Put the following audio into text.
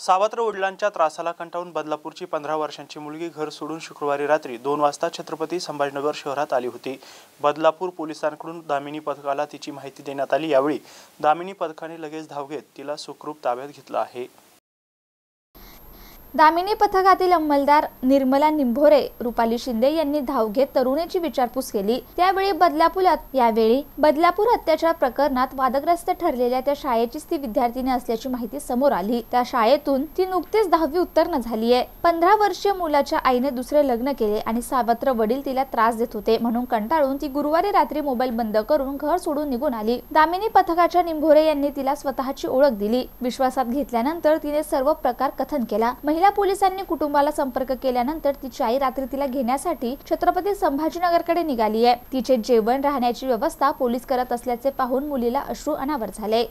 सावत्र वडिलांच्या त्रासाला कंटाळून बदलापूरची 15 वर्षांची मुलगी घर सोडून शुक्रवारी रात्री 2 वाजता छत्रपती संभाजीनगर शहरात आली होती। बदलापूर पोलिसांकडून दामिनी पथकाला तिची माहिती देण्यात आली। यावेळी दामिनी पथकाने लगेच धाव घेत तिला सुखरूप ताब्यात घेतलं आहे। दामिनी पथकातील अंमलदार निर्मला निंभोरे, रुपाली शिंदे यांनी धाव घेत तरुणीची विचारपूस केली। त्यावेळी बदलापूर अत्याचार प्रकरणात वादग्रस्त ठरलेल्या त्या शाळेची ती विद्यार्थिनी असल्याची माहिती समोर आली। त्या शाळेतून ती नुकतीच 10वी उत्तीर्ण झाली आहे। 15 वर्षीय मुलाच्या आईने दुसरे लग्न केले आणि सावत्र वडील तिला त्रास देत होते, म्हणून कंटाळून ती गुरुवारी रात्री मोबाईल बंद करून घर सोडून निघून आली। दामिनी पथकाच्या निंभोरे यांनी तिला स्वतःची ओळख दिली। विश्वासात घेतल्यानंतर तिने सर्व प्रकार कथन केला। महिला पोलिसांनी कुटुंबाला संपर्क केल्यानंतर तिची आई रात्री तिला घेण्यासाठी छत्रपती संभाजीनगरकडे निघाली आहे। तिचे जेवण राहण्याची व्यवस्था पोलीस करत असल्याचे पाहून मुलीला अश्रू अनावर झाले।